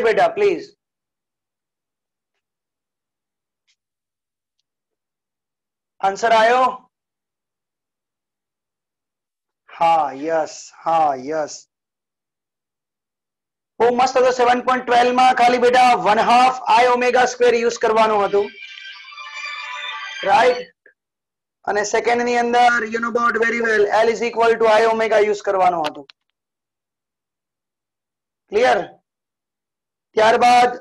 बेटा please. Answer आयो? हाँ यस, हाँ यस, બહુ મસ્ત હતો। 7.12 માં ખાલી બેટા 1/2 I ઓમેગા સ્ક્વેર યુઝ કરવાનું હતું, રાઈટ। અને સેકન્ડ ની અંદર you know about very well L is equal two I omega use કરવાનું હતું, ક્લિયર। ત્યારબાદ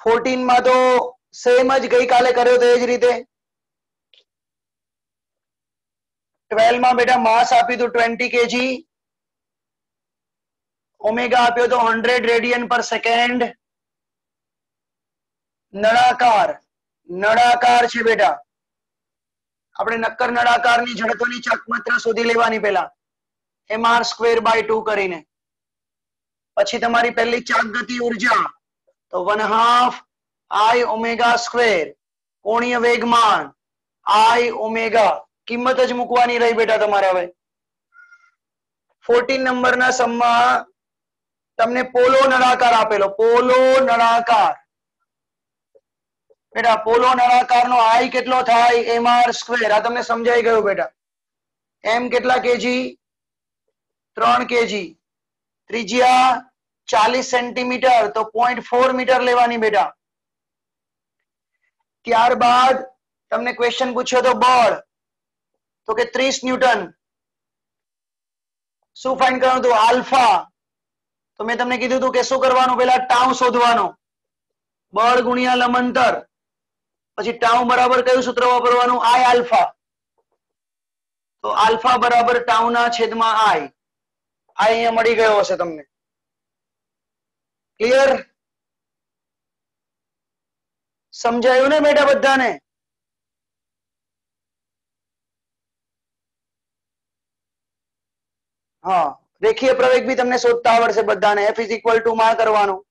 14 માં તો સેમ જ ગઈકાલે કર્યો તો એ જ રીતે। 12 માં બેટા માસ આપ્યું હતું 20 kg, ઓમેગા આપ્યો તો 100 રેડિયન પર સેકન્ડ। નળાકાર, નળાકાર છે બેટા, આપણે નક્કર નળાકારની ઝડપની ચાકમાત્રા શોધી લેવાની પહેલા mr²/2 કરીને। પછી તમારી પહેલી ચાક ગતિ ઉર્જા તો 1/2 I ઓમેગા સ્ક્વેર કોણીય વેગમાન I ઓમેગા, કિંમત જ મૂકવાની રહી બેટા તમારે હવે। 14 નંબરના સમમાં તમને પોલો નળાકાર આપેલો, પોલો નળાકાર બેટા, પોલો નળાકારનો I કેટલો થાય mr², આ તમને સમજાઈ ગયું બેટા। m કેટલા કેજી? 3 કેજી, ત્રિજ્યા 40 સેન્ટીમીટર તો 0.4 મીટર લેવાની બેટા। ત્યારબાદ તમને ક્વેશ્ચન પૂછ્યો તો બળ, તો કે 30 ન્યૂટન। શું ફાઇન્ડ કરવાનું હતું? આલ્ફા। તો મેં તમને કીધું હતું કે શું કરવાનું, પહેલા ટાઉ શોધવાનો, બળ ગુણ્યા લંબાંતર, પછી ટાઉ બરાબર કયું સૂત્ર વાપરવાનું? I alpha. તો આલ્ફા બરાબર ટાઉ ના છેદમાં I અહીંયા મળી ગયો હશે તમને, ક્લિયર? સમજાયું ને બેટા બધાને? હા, રેખીય પ્રવેગ બી તમને શોધતા આવડશે બધાને। F ઇઝ ઇક્વલ ટુ માં કરવાનું,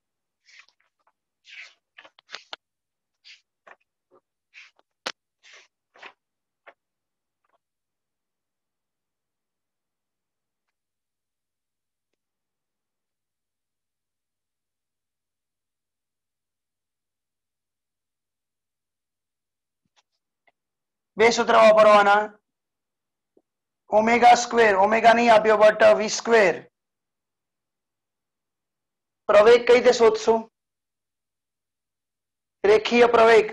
બે સૂત્ર વાપરવાના, ઓમેગા સ્ક્વેર, ઓમેગા નહીં આપ્યો બટ વી સ્ક્વેર। પ્રવેગ કઈ રીતે શોધશું? રેખીય પ્રવેગ,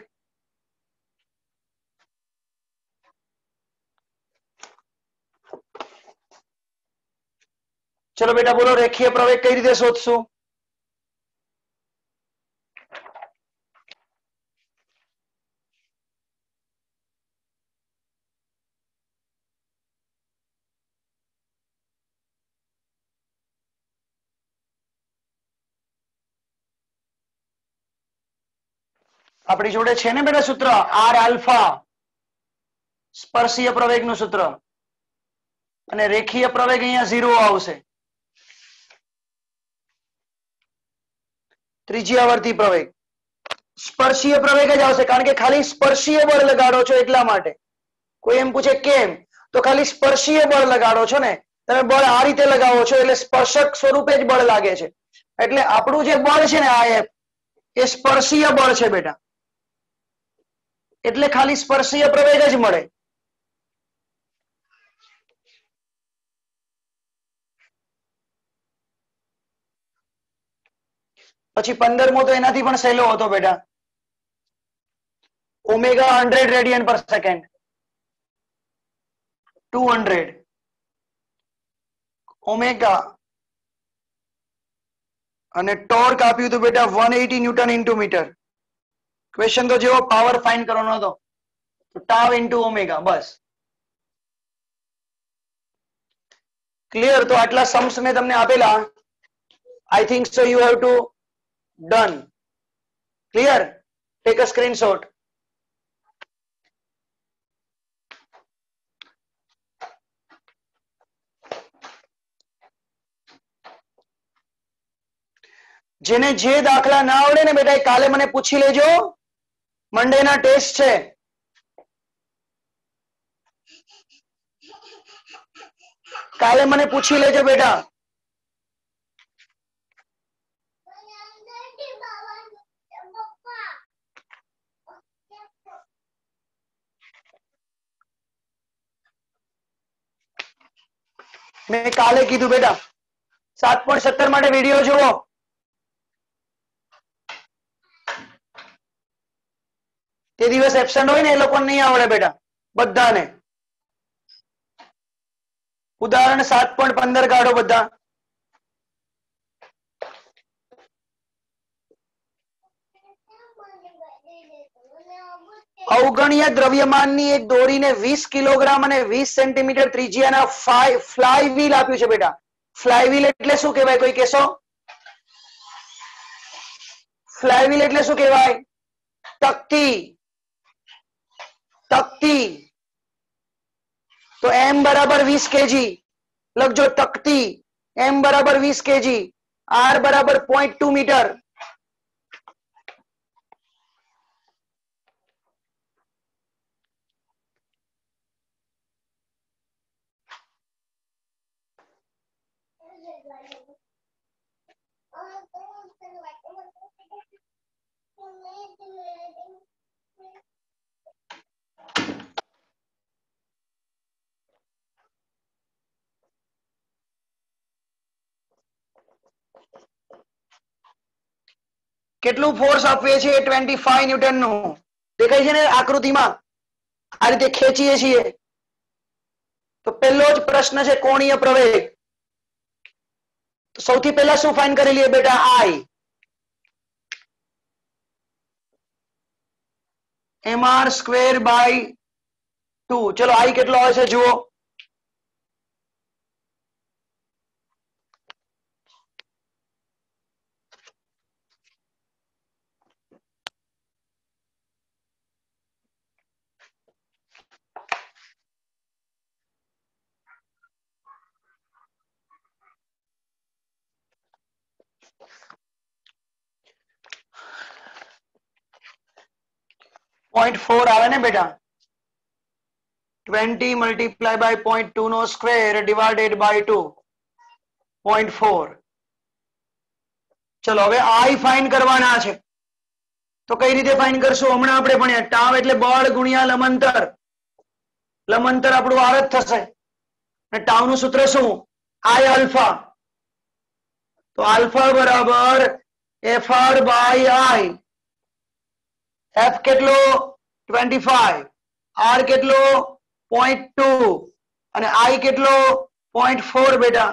ચલો બેટા બોલો, રેખીય પ્રવેગ કઈ રીતે શોધશું? આપણી જોડે છે ને બેટા સૂત્ર R આલ્ફા, સ્પર્શીય પ્રવેગનું સૂત્ર, અને રેખીય પ્રવેગ અહીંયા 0 આવશે, ત્રિજ્યાવર્તી પ્રવેગ। સ્પર્શીય પ્રવેગ જ આવશે, કારણ કે ખાલી સ્પર્શીય બળ લગાડો છો એટલા માટે। કોઈ એમ પૂછે કેમ, તો ખાલી સ્પર્શીય બળ લગાડો છો ને, તમે બળ આ રીતે લગાવો છો એટલે સ્પર્શક સ્વરૂપે જ બળ લાગે છે, એટલે આપણું જે બળ છે ને આ એ સ્પર્શીય બળ છે બેટા, એટલે ખાલી સ્પર્શીય પ્રવેગ જ મળે। પછી 15મો તો એનાથી પણ સહેલો હતો બેટા, ઓમેગા 100 રેડિયન પર સેકન્ડ, 200 ઓમેગા, અને ટોર્ક આપ્યું હતું બેટા 180 ન્યૂટન ઇન્ટુ મીટર। ક્વેશ્ચન તો જેવો પાવર ફાઇન્ડ કરવાનો હતો, તો ટાવ ઇન્ટુ ઓમેગા, બસ ક્લિયર। તો આટલા सम्स મેં તમને આપેલા, I think so you have to done, clear? Take a screenshot. જેને જે દાખલા ના આવડે ને બેટા કાલે મને પૂછી લેજો, મંડે ના ટેસ્ટ છે। કાલે મને પૂછી લેજો બેટા। મેં કાલે કીધું બેટા 7.17 માટે વિડીયો જુઓ. તે દિવસ એબસન્ટ હોય ને એ લોકોને નહીં આવડે બેટા બધાને. ઉદાહરણ 7.15 કાઢો બધા. અવગણ્ય દ્રવ્યમાનની એક દોરીને 20 કિલોગ્રામ અને 20 સેન્ટીમીટર ત્રિજ્યાના ફ્લાય વ્હીલ આપ્યું છે બેટા. ફ્લાય વ્હીલ એટલે શું કહેવાય કોઈ કહેશો? ફ્લાય વ્હીલ એટલે શું કહેવાય? તકતી. તકતી. તો m બરાબર 20 કેજી લખજો. તકતી m બરાબર 20 કેજી, r બરાબર 0.2 મીટર. કેટલું ફોર્સ આપીએ છીએ? 25 ન્યૂટન નું. દેખાય છે ને આકૃતિમાં? આ રીતે ખેંચીએ છીએ. તો પહેલો જ પ્રશ્ન છે કોણીય પ્રવેગ. તો સૌથી પહેલા શું ફાઇન્ડ કરી લઈએ બેટા? I. mr square by 2. ચલો I કેટલો આવે છે જુઓ. .4 આવે ને બેટા. 20 મલ્ટીપ્લાય બાય 0.2 નો સ્ક્વેર ડિવાઇડેડ બાય 2. 0.4. ચલો હવે I ફાઇન્ડ કરવાના છે. તો કઈ રીતે ફાઇન્ડ કરશું? હમણાં આપણે ભણ્યા. ટાવ એટલે બળ ગુણ્યા લંબાંતર. લંબાંતર આપણું r જ થશે. અને ટાવ નું સૂત્ર શું? I alpha. તો આલ્ફા બરાબર fr બાય I. f કેટલો? 25. r કેટલો? 0.2 અને I કેટલો? 0.4 બેટા.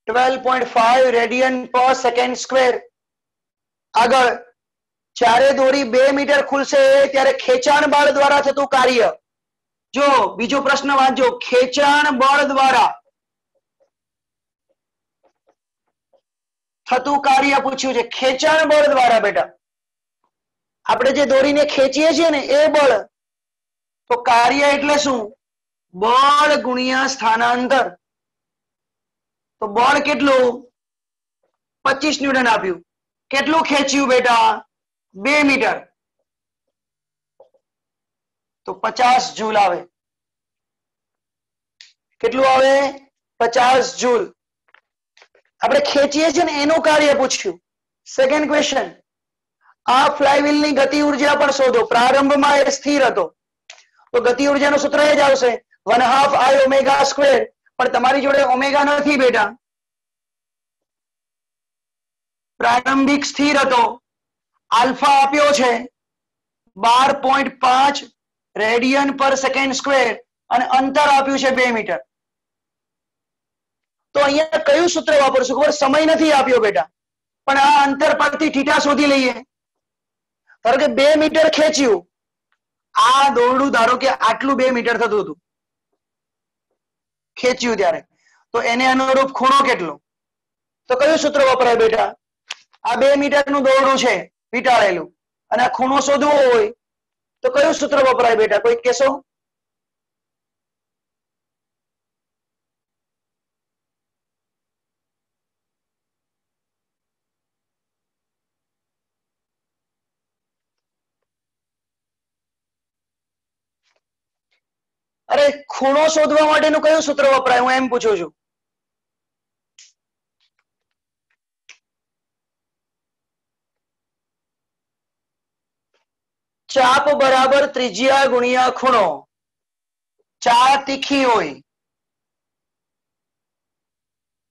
.5 રેડિયન પર સેકન્ડ સ્ક્વેર. આગળ જ્યારે દોરી 2 મીટર ખુલશે ત્યારે ખેંચાણ બળ દ્વારા થતું કાર્ય. જો બીજો પ્રશ્ન વાંચજો. ખેંચાણ બળ દ્વારા થતું કાર્ય પૂછ્યું છે. ખેંચાણ બળ દ્વારા બેટા. આપણે જે દોરીને ખેંચીએ છીએ ને એ બળ. તો કાર્ય એટલે શું? બળ ગુણ્યા સ્થાનાંતર. તો બળ કેટલું? 25 ન્યૂટન આપ્યું. કેટલું ખેંચ્યું બેટા? 2 મીટર. તો 50 જૂલ આવે. કેટલું આવે? 50 જૂલ. આપણે ખેંચીએ છીએ ને એનું કાર્ય પૂછ્યું. Second question. આ ફ્લાયવ્હીલ ની ગતિ ઉર્જા પણ શોધો. પ્રારંભમાં એ સ્થિર હતો તો ગતિ ઉર્જાનું સૂત્ર એ જ આવશે 1/2 I ઓમેગા સ્ક્વેર. પણ તમારી જોડે ઓમેગા નથી બેટા. પ્રારંભિક સ્થિર હતો. આલ્ફા આપ્યો છે 12.5 રેડિયન પર સેકન્ડ સ્ક્વેર અને અંતર આપ્યું છે 2 મીટર. તો અહીંયા કયું સૂત્ર વાપરશું ખબર? સમય નથી આપ્યો બેટા, પણ આ અંતર પરથી થીટા શોધી લઈએ. ધારો કે 2 મીટર ખેંચ્યું. આ દોરડું ધારો કે આટલું 2 મીટર થતું હતું ખેંચ્યું ત્યારે. તો એને અનુરૂપ ખૂણો કેટલો? તો કયું સૂત્ર વપરાય બેટા? આ 2 મીટરનું દોરડું છે વીંટાળેલું અને આ ખૂણો શોધવો હોય તો કયું સૂત્ર વપરાય બેટા? કોઈ કહેશો? અરે ખૂણો શોધવા માટેનું કયું સૂત્ર વપરાય? હું એમ પૂછું છું. ચાપ બરાબર ત્રિજ્યા ગુણ્યા ખૂણો. ચા તીખી હોય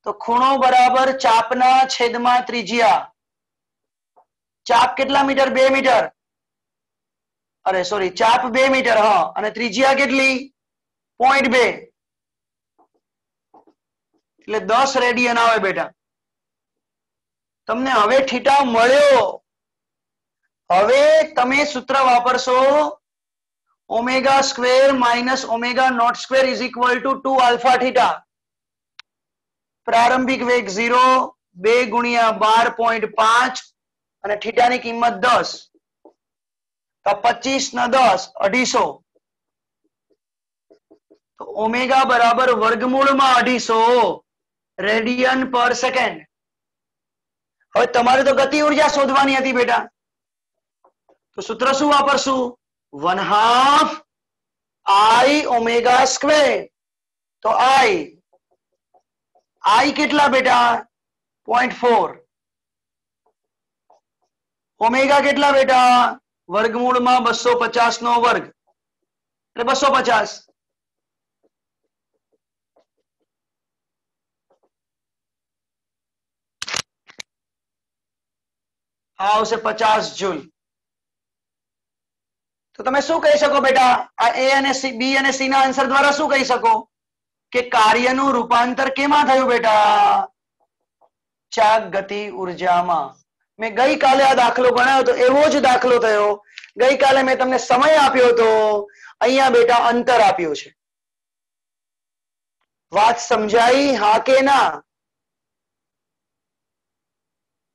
તો ખૂણો બરાબર ચાપના છેદમાં ત્રિજ્યા. ચાપ કેટલા મીટર? 2 મીટર. અરે સોરી, ચાપ 2 મીટર. હા, અને ત્રિજ્યા કેટલી? 0.2. એટલે 10 રેડિયન આવે બેટા. તમને હવે થીટા મળ્યો. હવે તમે સૂત્ર વાપરશો omega square minus omega naught square is equal to 2 alpha theta. પ્રારંભિક વેગ 0, 2 ગુણ્યા 12.5 અને થીટાની કિંમત 10. તો 25 ના 10 250. તો ઓમેગા બરાબર વર્ગમૂળમાં 250 રેડિયન પર સેકન્ડ. હવે તમારે તો ગતિ ઉર્જા શોધવાની હતી બેટા. તો સૂત્ર શું વાપરશું? 1/2 I ઓમેગા સ્ક્વેર. તો I કેટલા બેટા? 0.4. ઓમેગા કેટલા બેટા? વર્ગમૂળમાં 250 નો વર્ગ એટલે 250. આવશે 50 જૂલ. તો તમે શું કહી શકો બેટા? આ A અને C, B અને C ના આન્સર દ્વારા શું કહી શકો કે કાર્યનું રૂપાંતર કેમાં થયું બેટા? ચાક ગતિ ઉર્જામાં. મેં ગઈકાલે આ દાખલો ગણાયો તો એવો જ દાખલો થયો. ગઈકાલે મેં તમને સમય આપ્યો હતો, અહીંયા બેટા અંતર આપ્યું છે. વાત સમજાઈ? હા કે ના?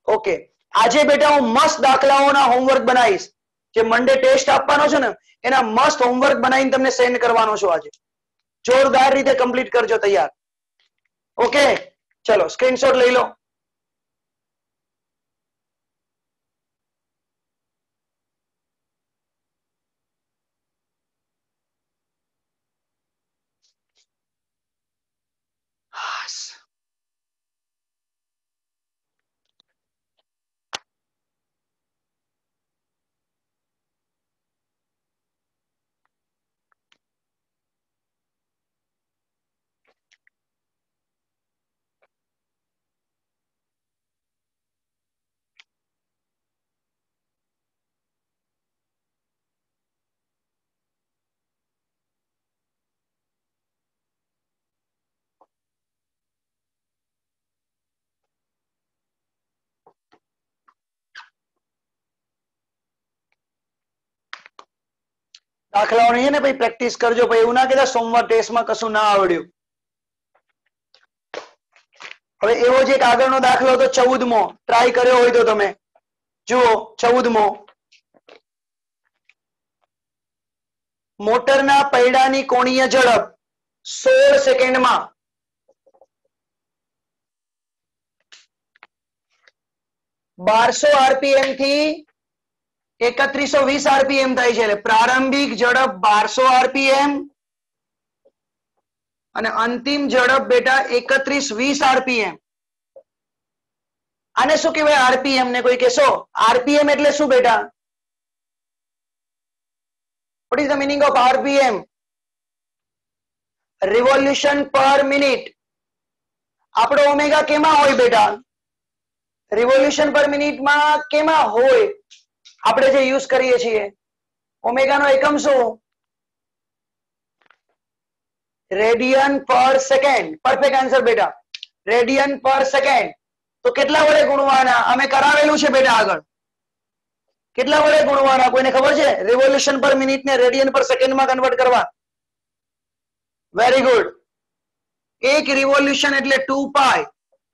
ઓકે. આજે બેટા હું મસ્ત દાખલાઓના હોમવર્ક બનાવીશ. જે મંડે ટેસ્ટ આપવાનો છે ને એના મસ્ત હોમવર્ક બનાવીને તમને સેન્ડ કરવાનો છું આજે. જોરદાર રીતે કમ્પ્લીટ કરજો. તૈયાર? ઓકે, ચલો સ્ક્રીનશોટ લઈ લો. દાખલાઓની છે ને ભાઈ પ્રેક્ટિસ કરજો. ભાઈ એવું ના કહેતા સોમવાર ટેસ્ટમાં કશું ના આવડ્યું. હવે એવો જ એક આગળનો દાખલો હતો 14મો. ટ્રાય કર્યો હોય તો તમે જુઓ. 14મો. મોટરના પૈડાની કોણીય ઝડપ 16 સેકન્ડમાં 1200 આરપીએમ થી 3120 આરપીએમ થાય છે. એટલે પ્રારંભિક ઝડપ 1200 આરપીએમ અને અંતિમ ઝડપ બેટા 3120 આરપીએમ. આને શું કહેવાય? આરપીએમ ને કોઈ કહેશો? આરપીએમ એટલે શું બેટા? What is the meaning of RPM? Revolution per minute. આપણો ઓમેગા કેમાં હોય બેટા? રિવોલ્યુશન પર મિનિટમાં કેમાં હોય? આપણે જે યુઝ કરીએ છીએ ઓમેગાનો એકમ શું? રેડિયન પર સેકન્ડ. પરફેક્ટ આન્સર બેટા, રેડિયન પર સેકન્ડ. તો કેટલા વડે ગુણવાના? અમે કરાવેલું છે બેટા આગળ. કેટલા વડે ગુણવાના કોઈને ખબર છે? રિવોલ્યુશન પર મિનિટ ને રેડિયન પર સેકન્ડમાં કન્વર્ટ કરવા. Very good. એક રિવોલ્યુશન એટલે 2π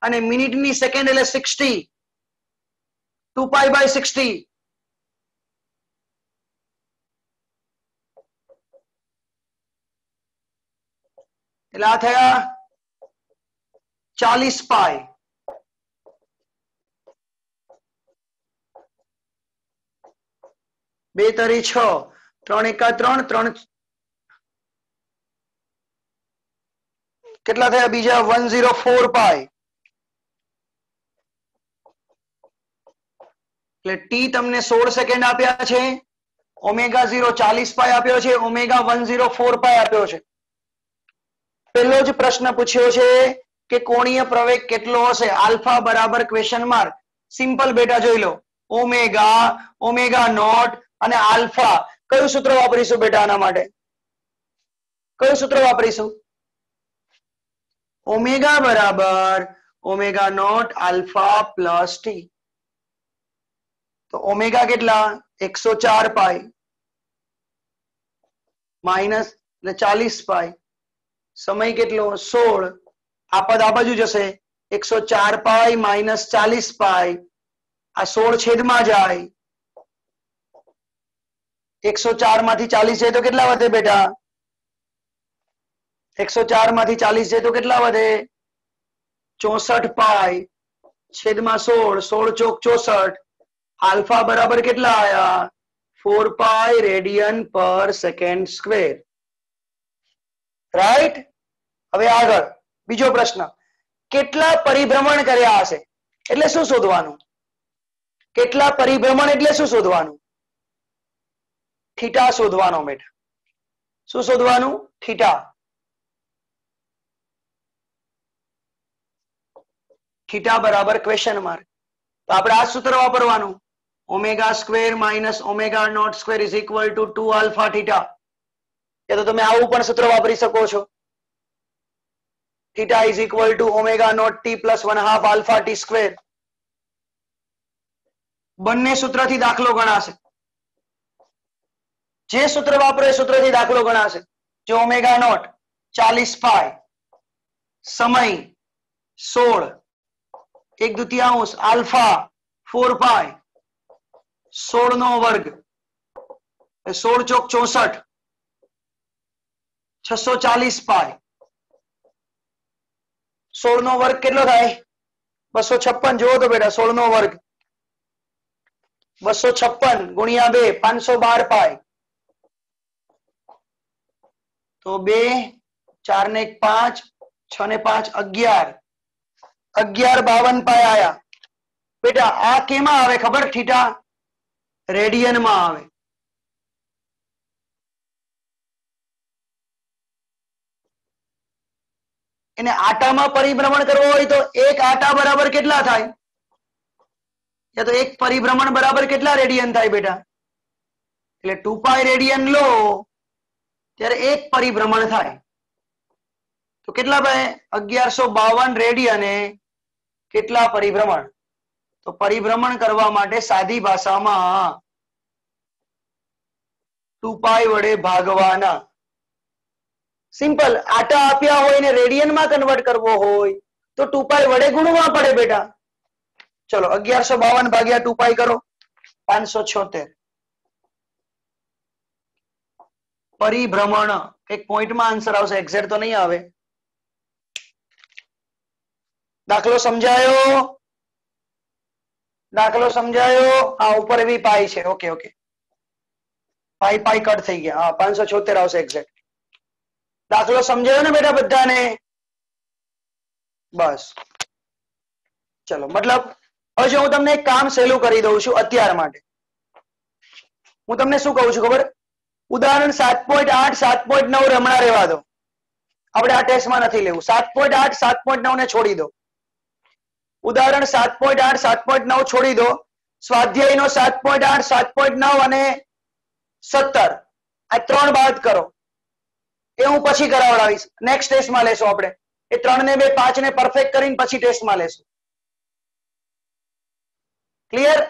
અને મિનિટની સેકન્ડ એટલે 60. 2π/60. એટલે આ થયા 40π. બે તરી 6, 3 એકા 3, 3 કેટલા થયા બીજા? 104π. એટલે ટી તમને 16 સેકન્ડ આપ્યા છે ઓમેગા 0 40 પાઈ આપ્યો છે, ઓમેગા 104 પાઈ આપ્યો છે. પહેલો જ પ્રશ્ન પૂછ્યો છે કે કોણીય પ્રવેગ કેટલો હશે? આલ્ફા બરાબર ક્વેશ્ચન માર્ક. સિમ્પલ બેટા જોઈ લો. ઓમેગા, ઓમેગા નોટ અને આલ્ફા. કયું સૂત્ર વાપરીશું બેટા આના માટે? કયું સૂત્ર વાપરીશું? ઓમેગા બરાબર omega not alpha plus t. તો ઓમેગા કેટલા? 104 પાઈ માઇનસ 40 પાઈ. સમય કેટલો? 16. આ પદ આ બાજુ જશે. 104 પાઈ માઇનસ 40 પાઈ. આ 16 છેદમાં જાય. 104 માંથી 40 જાય તો કેટલા વધે બેટા? 104 માંથી 40 જાય તો કેટલા વધે? 64 પાઈ છેદમાં 16. 16 ચોક 64. આલ્ફા બરાબર કેટલા આયા? 4 પાઈ રેડિયન પર સેકન્ડ સ્ક્વેર. રાઈટ? હવે આગળ બીજો પ્રશ્ન. કેટલા પરિભ્રમણ કર્યા હશે? એટલે શું શોધવાનું? કેટલા પરિભ્રમણ એટલે શું શોધવાનું? થીટા શોધવાનો બેટા. શું શોધવાનું? થીટા. થીટા બરાબર ક્વેશ્ચન માર્ક. તો આપણે આ સૂત્ર વાપરવાનું. Omega square minus omega naught square is equal to 2 alpha theta. એ તો તમે આવું પણ સૂત્ર વાપરી શકો છો. Theta is equal to omega naught t plus 1/2 alpha t square. બંને સૂત્રથી દાખલો ગણાશે. જે સૂત્ર વાપરો એ સૂત્રથી દાખલો ગણાશે. જો ઓમેગા નોટ 40 પાઈ, સમય 16, 1/2 આલ્ફા 4 પાઈ, 16 નો વર્ગ 16 ચોક 64, 640 પાઈ. 16 નો વર્ગ કેટલો થાય? 256. જોવો તો બેટા 16 નો વર્ગ 256 ગુણ્યા 2 512 પાઈ. તો 2 4 ને 1 5 6 ને 5 11 52 પાઈ આયા. બેટા આ કેમાં આવે ખબર? થીટા રેડિયન માં આવે. એને આટામાં પરિભ્રમણ કરવો હોય તો એક આટા બરાબર કેટલા થાય? તો એક પરિભ્રમણ બરાબર કેટલા રેડિયન થાય બેટા? એટલે 2 પાઈ રેડિયન લો ત્યારે એક પરિભ્રમણ થાય. તો કેટલા ભાઈ? 1152 રેડિયને કેટલા પરિભ્રમણ? તો પરિભ્રમણ કરવા માટે સાદી ભાષામાં 2 પાઈ વડે ભાગવાના. સિમ્પલ. આટા આપ્યા હોય ને રેડિયન માં કન્વર્ટ કરવો હોય તો 2 પાઈ વડે ગુણવા પડે બેટા. ચલો 1152 ભાગ્યા 2 પાઈ કરો 576. પરિભ્રમણ એક પોઈન્ટમાં આન્સર આવશે, એક્ઝેક્ટ તો નહીં આવે. દાખલો સમજાયો? દાખલો સમજાયો? હા, ઉપર એવી પાઈ છે. Okay okay. Pi pi cut થઈ ગયા. હા, 576 આવશે એક્ઝેક્ટ. દાખલો સમજાયો ને બેટા બધાને? બસ ચલો. મતલબ હવે જો હું તમને એક કામ સહેલું કરી દઉં છું અત્યાર માટે. હું તમને શું કહું છું ખબર? ઉદાહરણ 7.8 7.9 રમણા રહેવા દો. આપણે આ ટેસ્ટમાં નથી લેવું. 7.8 7.9 ને છોડી દો. ઉદાહરણ 7.8 7.9 છોડી દો. સ્વાધ્યાયનો 7.8 7.9 અને 17 આ ત્રણ બાદ કરો. એ હું પછી કરાવડાવીશ. નેક્સ્ટ ટેસ્ટમાં લેશું આપણે. એ 3 ને 2 5 ને પરફેક્ટ કરીને પછી ટેસ્ટમાં લેશું. ક્લિયર?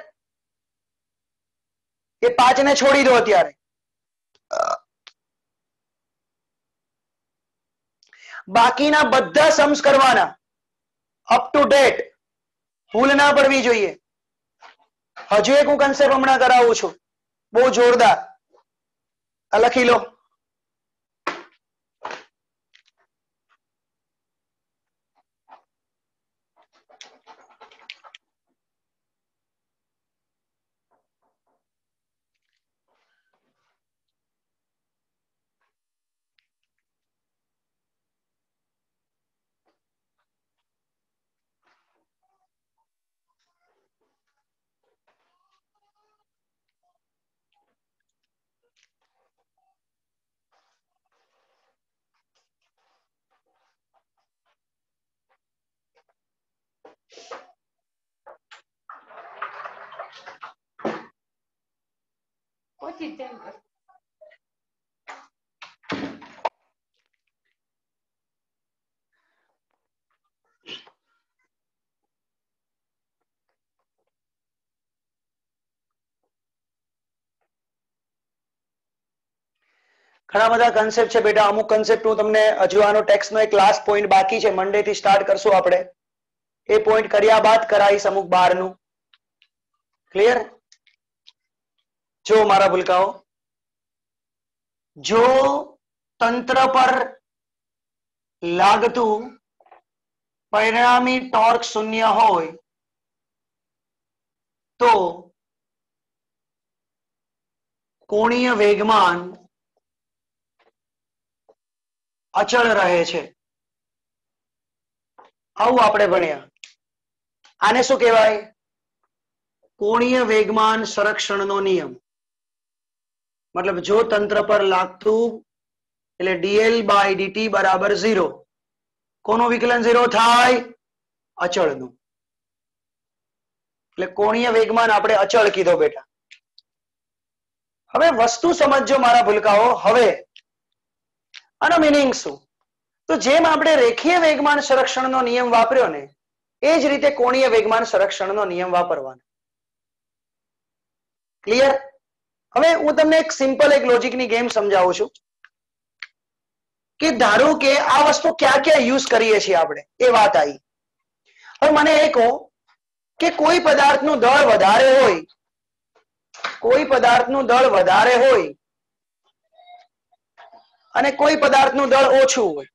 એ 5 ને છોડી દો અત્યારે. બાકીના બધા सम्स કરવાના અપ ટુ ડેટ. ભૂલ ના પડવી જોઈએ. હજુ એક હું કન્સેપ્ટ હમણાં કરાવું છું, બહુ જોરદાર. આ લખી લો. ઘણા બધા કન્સેપ્ટ છે બેટા. અમુક કન્સેપ્ટ હું તમને હજુ આનો ટેક્સ્ટનો એક લાસ્ટ પોઈન્ટ બાકી છે, મંડે થી સ્ટાર્ટ કરશું આપણે. એ પોઈન્ટ કર્યા બાદ કરાવીશ અમુક બારનું. ક્લિયર? જો મારા ભૂલકાઓ, જો તંત્ર પર લાગતું પરિણામી ટોર્ક શૂન્ય હોય તો કોણીય વેગમાન અચળ રહે છે. આવું આપણે ભણ્યા. આને શું કહેવાય? કોણીય વેગમાન સંરક્ષણનો નિયમ. મતલબ જો તંત્ર પર લાગતું એટલે dl by dt બરાબર 0. કોનું વિકલન 0 થાય? અચળનું. એટલે કોણીય વેગમાન આપણે અચળ કીધો બેટા. હવે વસ્તુ સમજજો મારા ભૂલકાઓ. હવે આનો મિનિંગ શું? તો જેમ આપણે રેખીય વેગમાન સંરક્ષણનો નિયમ વાપર્યો ને, એ જ રીતે કોણીય વેગમાન સંરક્ષણનો નિયમ વાપરવાનો. ક્લિયર? હવે હું તમને એક સિમ્પલ એક લોજિકની ગેમ સમજાવું છું કે ધારો કે આ વસ્તુ ક્યાં ક્યાં યુઝ કરીએ છીએ આપણે, એ વાત આવી. હવે મને એ કહો કે કોઈ પદાર્થનું દળ વધારે હોય, કોઈ પદાર્થનું દળ વધારે હોય અને કોઈ પદાર્થનું દળ ઓછું હોય.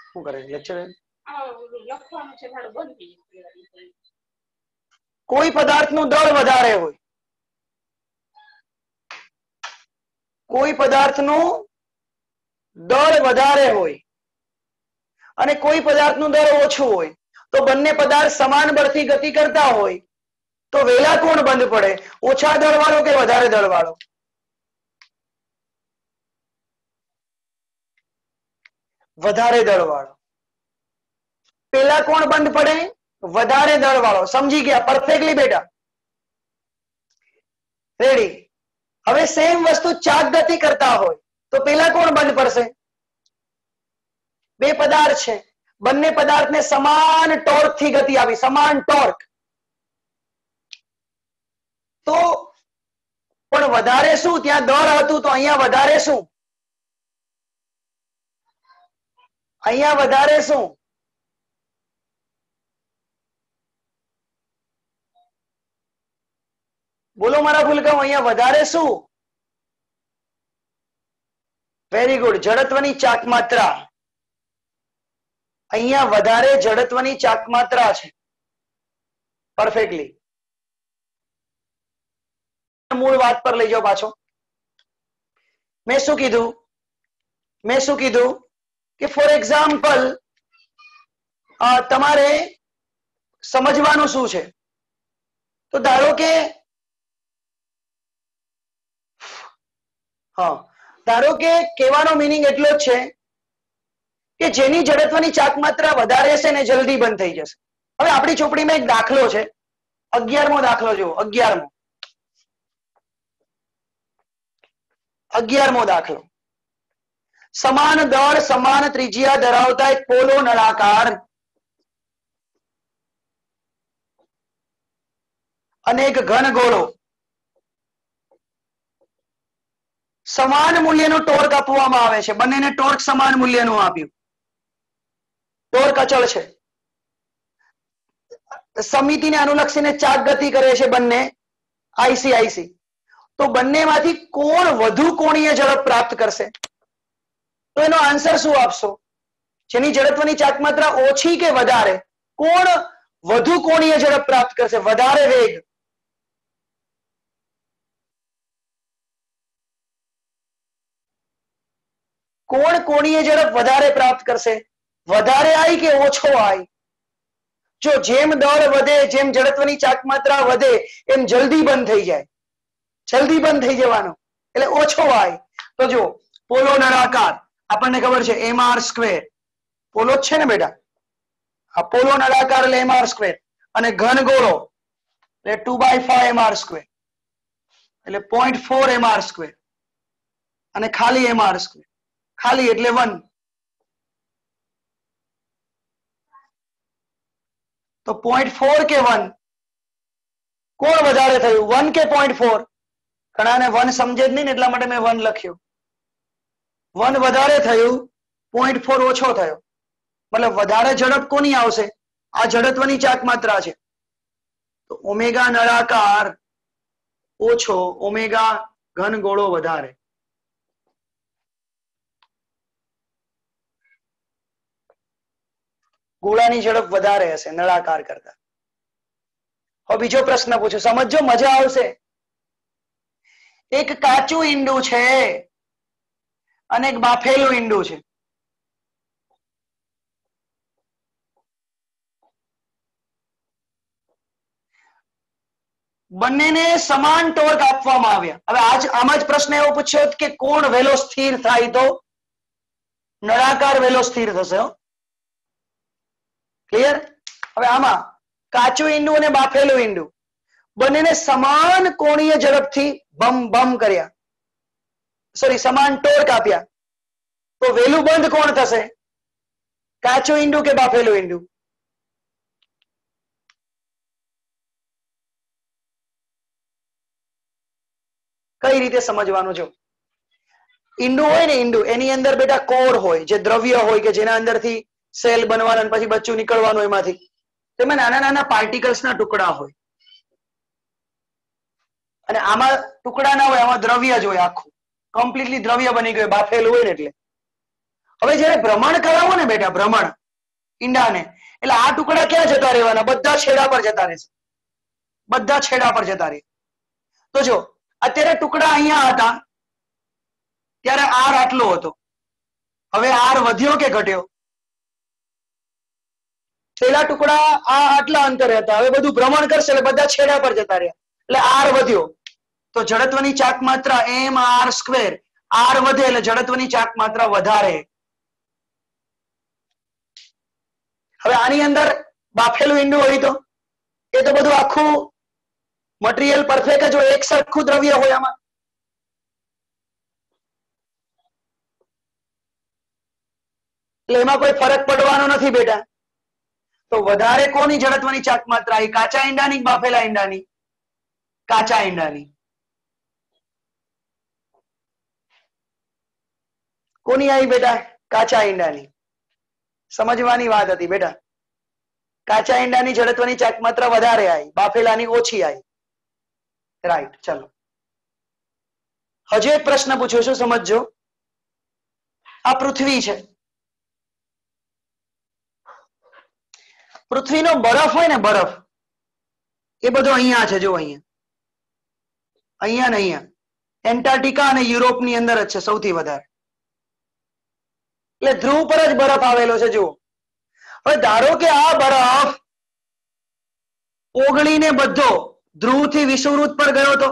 શું કરે લેક્ચર? કોઈ પદાર્થનું દળ વધારે હોય, કોઈ પદાર્થનું દળ વધારે હોય અને કોઈ પદાર્થનું દળ ઓછું હોય, તો બંને પદાર્થ સમાન બળથી ગતિ કરતા હોય તો વેલા કોણ બંધ પડે? ઓછા દળ વાળો કે વધારે દળ વાળો? વધારે દળ વાળો. પેલા કોણ બંધ પડે? વધારે દળ વાળો. સમજી ગયા? પરફેક્ટલી બેટા. રેડી? હવે સેમ વસ્તુ ચાક ગતિ કરતા હોય તો પેલા કોણ બંધ પડશે? બે પદાર્થ છે, બંને પદાર્થને સમાન ટોર્ક થી ગતિ આવી, સમાન ટોર્ક. તો પણ વધારે શું? ત્યાં દળ હતું તો અહીંયા વધારે શું? અહીંયા વધારે શું? બોલો મારા ભૂલકાઓ, અહીંયા વધારે શું? વેરી ગુડ, જડત્વની ચાક માત્રા. અહીંયા વધારે જડત્વની ચાક માત્રા છે. પરફેક્ટલી. મૂળ વાત પર લઈ જાઓ પાછો. મેં શું કીધું કે ફોર એક્ઝામ્પલ તમારે સમજવાનું શું છે? તો ધારો કે ધારો કે કહેવાનો મિનિંગ એટલો જ છે કે જેની જડત્વની ચાક માત્રા વધારે છે ને જલ્દી બંધ થઈ જશે. હવે આપણી ચોપડીમાં એક દાખલો છે, 11મો દાખલો જુઓ. 11મો દાખલો. સમાન દળ સમાન ત્રિજ્યા ધરાવતા એક પોલો નળાકાર અને એક ઘન ગોળો સમાન મૂલ્યનું ટોર્ક આપવામાં આવે છે. બંનેને ટોર્ક સમાન મૂલ્યનું આપ્યું. ટોર્ક અચળ છે. સમિતિને અનુલક્ષીને ચાક ગતિ કરે છે બંને, આઈસી. તો બંનેમાંથી કોણ વધુ કોણીય ઝડપ પ્રાપ્ત કરશે? તો એનો આન્સર શું આપશો? જેની જડત્વની ચાક માત્રા ઓછી કે વધારે, કોણ વધુ કોણીય ઝડપ પ્રાપ્ત કરશે? વધારે વેગ. કોણ કોણીય ઝડપ વધારે પ્રાપ્ત કરશે? વધારે આઈ કે ઓછો આઈ? જો જેમ દળ વધે, જેમ જડત્વની ચાક માત્રા વધે, એમ જલ્દી બંધ થઈ જાય. જલ્દી બંધ થઈ જવાનો એટલે ઓછો આઈ. તો જો પોલો નળાકાર આપણને ખબર છે mr². પોલો જ છે ને બેટા? આ પોલો નળાકાર એટલે mr². અને ઘન ગોળો એટલે 2/5 mr². એટલે 0.4 mr², અને ખાલી mr², ખાલી એટલે 1. તો 0.4 કે 1 કોણ વધારે થયું, 1 કે 0.4? ઘણાને 1 સમજે જ નહીં ને એટલા માટે મેં 1 લખ્યું. 1 વધારે થયું, 0.4 ઓછો થયો. મતલબ વધારે ઝડપ કોની આવશે? આ જડત્વની ચાક માત્રા છે. તો ઓમેગા નળાકાર ઓછો, ઓમેગા ઘનગોળો વધારે. ગોળાની ઝડપ વધારે હશે નળાકાર કરતા. હવે બીજો પ્રશ્ન પૂછો, સમજો, મજા આવશે. એક કાચું ઈંડું છે અને એક બાફેલું ઈંડું છે. બંનેને સમાન ટોર્ક આપવામાં આવ્યા. હવે આમાં જ પ્રશ્ન એવો પૂછ્યો કે કોણ વેલો સ્થિર થાય? તો નળાકાર વેલો સ્થિર થશે. ક્લિયર? હવે આમાં કાચું ઈંડું અને બાફેલું ઈંડું બંનેને સમાન કોણીય ઝડપથી બમ બમ કર્યા, સોરી સમાન ટોર્ક આપ્યા, તો વેલું બંધ કોણ થશે? કાચું ઈંડું કે બાફેલું ઈંડું? કઈ રીતે સમજવાનું? જો ઈંડું હોય ને, ઈંડું, એની અંદર બેટા કોર હોય, જે દ્રવ્ય હોય કે જેના અંદરથી સેલ બનવાના પછી બચ્ચું નીકળવાનું, એમાંથી તેમાં નાના નાના પાર્ટિકલ્સના ટુકડા હોય. અને આમાં ટુકડા ના હોય, આમાં દ્રવ્ય જ હોય, આખું કમ્પ્લીટલી દ્રવ્ય બની ગયું, બાફેલું હોય ને એટલે. હવે જયારે ભ્રમણ કરાવો ને બેટા, ભ્રમણ ઈંડાને, એટલે આ ટુકડા ક્યાં જતા રહેવાના? બધા છેડા પર જતા રહેશે. બધા છેડા પર જતા રહે. તો જો અત્યારે ટુકડા અહીંયા હતા ત્યારે આર આટલો હતો, હવે આર વધ્યો કે ઘટ્યો? પેલા ટુકડા આ આટલા અંતરે હતા, હવે બધું ભ્રમણ કરશે એટલે બધા છેડા પર જતા રહ્યા, એટલે આર વધ્યો. તો જડત્વની ચાક માત્રા mr², આર વધે એટલે જડત્વની ચાક માત્રા વધારે. હવે આની અંદર બાફેલું ઈંડું હોય તો એ તો બધું આખું મટીરિયલ પરફેક્ટ જ હોય, એક સરખું દ્રવ્ય હોય આમાં. એટલે એમાં કોઈ ફરક પડવાનો નથી બેટા. તો વધારે કોની જડત્વની ચાક માત્રા? એ કાચા ઈંડાની, બાફેલા ઈંડાની? કાચા ઈંડાની. કોની આવી બેટા? કાચા ઈંડાની. સમજવાની વાત હતી બેટા. કાચા ઈંડાની જડત્વની ચાક માત્રા વધારે આવી, બાફેલાની ઓછી આવી. રાઈટ. ચલો હજુ એક પ્રશ્ન પૂછ્યો છું, સમજજો. આ પૃથ્વી છે. પૃથ્વીનો બરફ હોય ને, બરફ, એ બધો અહીંયા છે. જો અહીંયા, અહીંયા ને અહીંયા, એન્ટાર્ક્ટિકા અને યુરોપની અંદર જ છે સૌથી વધારે. એટલે ધ્રુવ પર જ બરફ આવેલો છે. જુઓ, હવે ધારો કે આ બરફ ઓગળીને બધો ધ્રુવથી વિષુવવૃત્ત પર ગયો, તો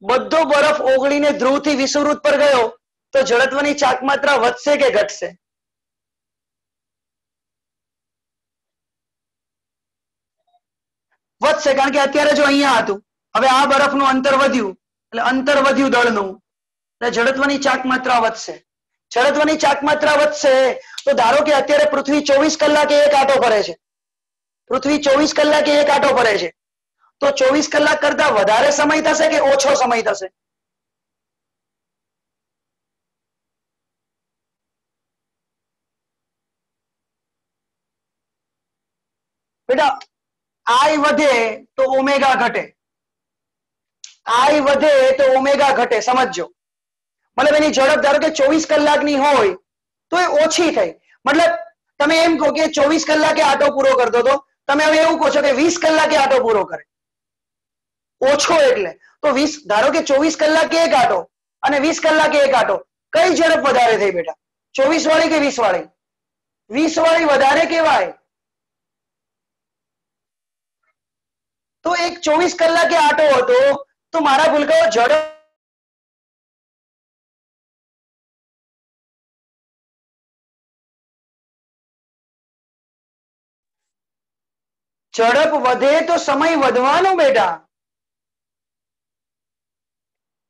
બધો બરફ ઓગળીને ધ્રુવથી વિષુવવૃત્ત પર ગયો, તો જડત્વની ચાક માત્રા વધશે કે ઘટશે? વધશે, કારણ કે અત્યારે જો અહીંયા હતું, હવે આ બરફનું અંતર વધ્યું, એટલે અંતર વધ્યું દળનું, એટલે જડત્વની ચાક માત્રા વધશે. જડત્વની ચાક માત્રા વધશે તો ધારો કે અત્યારે પૃથ્વી 24 કલાકે એક આંટો ફરે છે. પૃથ્વી 24 કલાકે એક આંટો ફરે છે, તો 24 કલાક કરતા વધારે સમય થશે કે ઓછો સમય થશે? બેટા આઈ વધે તો ઓમેગા ઘટે, આઈ વધે તો ઓમેગા ઘટે. સમજજો, મતલબ એની ઝડપ ધારો કે 24 કલાકની હોય તો એ ઓછી થઈ. મતલબ તમે એમ કહો કે 24 કલાકે આંટો પૂરો કરતો હતો, તમે હવે એવું કહો છો કે 20 કલાકે આંટો પૂરો કરે. ઓછો એટલે તો 20, ધારો કે 24 કલાકે એક આંટો અને 20 કલાકે એક આંટો, કઈ ઝડપ વધારે થઈ બેટા? 24 વાળી કે 20 વાળી? 20 વાળી વધારે કહેવાય. તો એક 24 કલાકે આંટો હતો, તો મારા ભૂલકાઓ ઝડપ ઝડપ વધે તો સમય વધવાનો બેટા.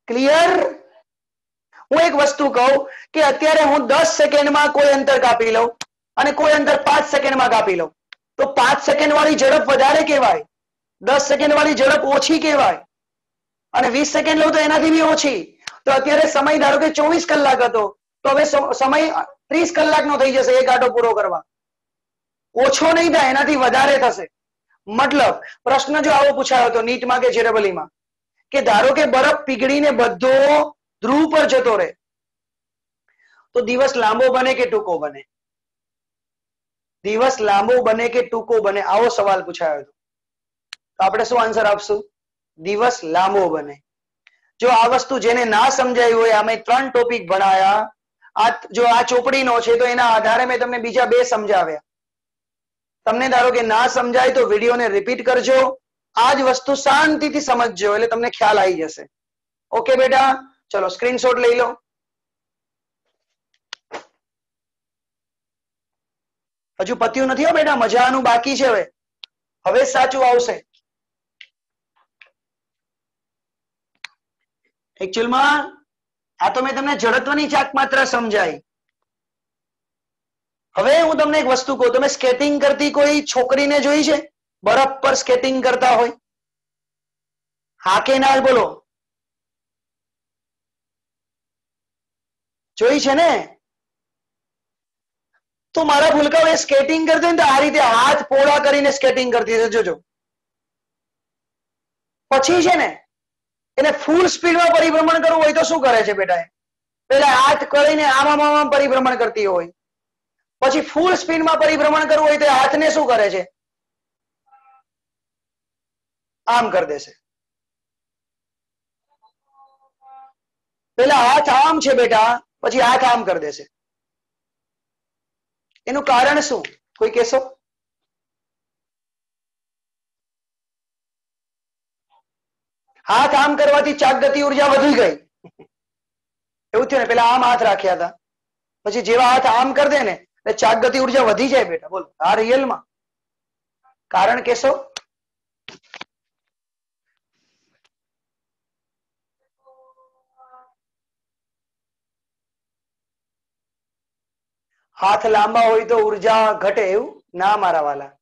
ક્લિયર? હું એક વસ્તુ કહું કે અત્યારે હું 10 સેકન્ડમાં કોઈ અંતર કાપી લઉં અને કોઈ અંતર 5 સેકન્ડમાં કાપી લઉં તો 5 સેકન્ડ વાળી ઝડપ વધારે કહેવાય, 10 સેકન્ડ વાળી ઝડપ ઓછી કહેવાય, અને 20 સેકન્ડ લઉં તો એનાથી બી ઓછી. તો અત્યારે સમય ધારો કે 24 કલાક હતો તો હવે સમય 30 કલાકનો થઈ જશે એક આંટો પૂરો કરવા. ઓછો નહીં થાય, એનાથી વધારે થશે. મતલબ પ્રશ્ન જો આવો પૂછાયો હતો નીટમાં કે જેડબલઈમાં કે ધારો કે બરફ પીગળીને બધો ધ્રુવ પર જતો રહે તો દિવસ લાંબો બને કે ટૂંકો બને? દિવસ લાંબો બને કે ટૂંકો બને? આવો સવાલ પૂછાયો હતો. તો આપણે શું આન્સર આપશું? દિવસ લાંબો બને. જો આ વસ્તુ જેને ના સમજાયું હોય, અમે 3 ટોપિક ભણાયા, જો આ ચોપડીનો છે તો એના આધારે મેં તમને બીજા 2 સમજાવ્યા. તમને ધારો કે ના સમજાય તો વિડીયોને રિપીટ કરજો, આ જ વસ્તુ શાંતિથી સમજજો એટલે તમને ખ્યાલ આવી જશે. ઓકે બેટા, ચલો સ્ક્રીનશોટ લઈ લો. હજુ પત્યું નથી હો બેટા, મજાનું બાકી છે. હવે સાચું આવશે. એકચ્યુઅલમાં આ તો મેં તમને જડત્વની ચાક માત્ર સમજાય. હવે હું તમને એક વસ્તુ કહું, તમે સ્કેટિંગ કરતી કોઈ છોકરીને જોઈ છે બરફ પર સ્કેટિંગ કરતા હોય? હા કે ના બોલો? જોઈ છે ને? તો મારા ભૂલકાઓ એ સ્કેટિંગ કરતી હોય ને તો આ રીતે હાથ પોળા કરીને સ્કેટિંગ કરતી છે, જોજો. પછી છે ને એને ફૂલ સ્પીડમાં પરિભ્રમણ કરવું હોય તો શું કરે છે બેટા? પેલા હાથ કરીને આમ પરિભ્રમણ કરતી હોય, પછી ફૂલ સ્પીડમાં પરિભ્રમણ કરવું હોય તો હાથને શું કરે છે? આમ કરી દેશે. પેલા હાથ આમ છે બેટા, પછી હાથ આમ કરી દેશે. એનું કારણ શું? કોઈ કહેશો? હાથ આમ કરવાથી ચાક ગતિ ઉર્જા વધી ગઈ, એવું થયું ને? પેલા આમ હાથ રાખ્યા હતા, પછી જેવા હાથ આમ કરી દે ને એટલે ચાક ગતિ ઉર્જા વધી જાય બેટા. બોલો, આ રિયલમાં કારણ કહેશો? હાથ લાંબા હોય તો ઉર્જા ઘટે એવું ના મારા વાલા.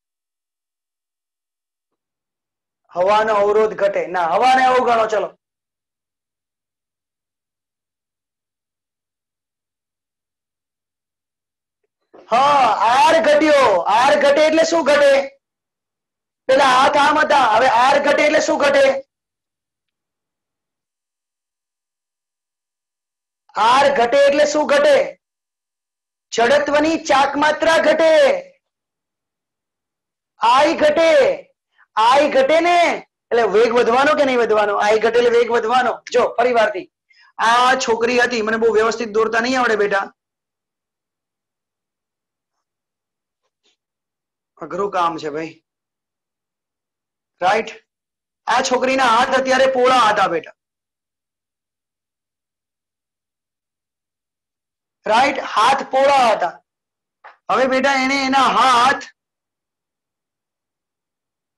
હવાનો અવરોધ ઘટે ના, હવાને અવગણો. ચલો હા, આર ઘટ્યો. આર ઘટે એટલે શું ઘટે? પેલા હાથ આમ હતા, હવે આર ઘટે એટલે શું ઘટે? આર ઘટે એટલે શું ઘટે? જડત્વની ચાક માત્રા ઘટે. આઈ ઘટે. આઈ ઘટે ને એટલે વેગ વધવાનો કે નહીં વધવાનો? આઈ ઘટે એટલે વેગ વધવાનો. જો ફરીવારથી, આ છોકરી હતી, મને બહુ વ્યવસ્થિત દોરતા નહીં આવડે બેટા, અઘરું કામ છે ભાઈ. રાઈટ? આ છોકરીના હાથ અત્યારે પોળા હતા બેટા. રાઈટ? હાથ પોળા હતા. હવે બેટા એને એના હાથ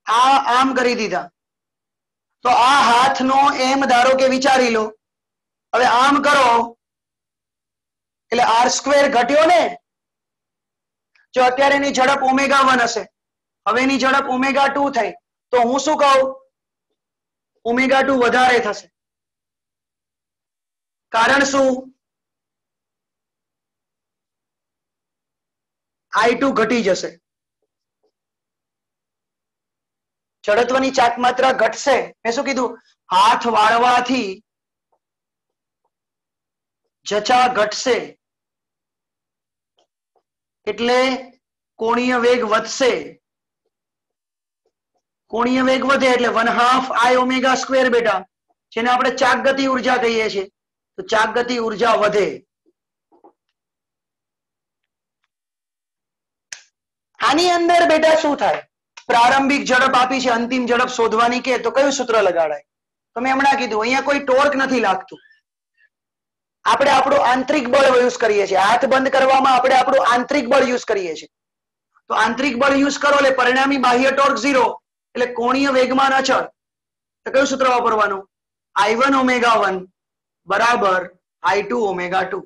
આમ કરી દીધા, તો આ હાથનો એમ ધારો કે વિચારી લો, હવે આમ કરો એટલે r² ઘટ્યો ને. જો અત્યારે એની ઝડપ ω1 હશે, હવે એની ઝડપ ω2 થઈ, તો હું શું કહું? ω2 વધારે થશે. કારણ શું? I2 ઘટી જશે. જડત્વની ચાક માત્રા ઘટશે. મેં શું કીધું? હાથ વાળવાથી જચા ઘટશે એટલે કોણીય વેગ વધશે. કોણીય વેગ વધે એટલે 1/2 I ω² બેટા, જેને આપણે ચાક ગતિ ઉર્જા કહીએ છીએ. તો ચાક ગતિ ઉર્જા વધે. આની અંદર બેટા શું થાય? પ્રારંભિક ઝડપ આપી છે, અંતિમ ઝડપ શોધવાની કે તો કયું સૂત્ર લગાડાય? તો મેં હમણાં કીધું, અહીંયા કોઈ ટોર્ક નથી લાગતું. આપણે આપણું આંતરિક બળ યુઝ કરીએ છીએ. હાથ બંધ કરવામાં આપણે આપણું આંતરિક બળ યુઝ કરીએ છીએ. તો આંતરિક બળ યુઝ કરો એટલે પરિણામી બાહ્ય ટોર્ક 0 એટલે કોણીય વેગમાન અચળ. તો કયું સૂત્ર વાપરવાનું? I1 ઓમેગા 1 બરાબર I2 ઓમેગા 2.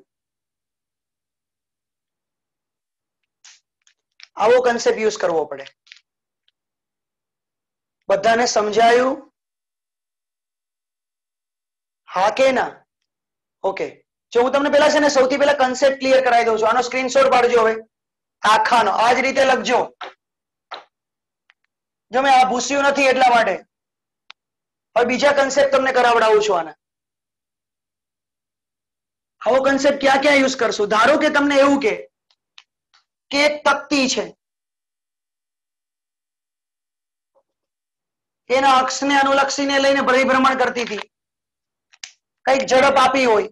આવો કન્સેપ્ટ યુઝ કરવો પડે. બધાને સમજાયું? હા કે ના? ઓકે. જો હું તમને પેલા છે ને સૌથી પહેલા કન્સેપ્ટ ક્લિયર કરાવી દઉં છું. આનો સ્ક્રીનશોટ પાડજો હવે આખાનો. આ જ રીતે લખજો. જો મેં આ ભૂસ્યું નથી એટલા માટે. હવે બીજા કન્સેપ્ટ તમને કરાવડાવું છું આના. આવો કન્સેપ્ટ ક્યાં ક્યાં યુઝ કરશું? ધારો કે તમને એવું કે એક તકતી છે, એના અક્ષને અનુલક્ષીને લઈને પરિભ્રમણ કરતી હતી, કઈક ઝડપ આપી હોય,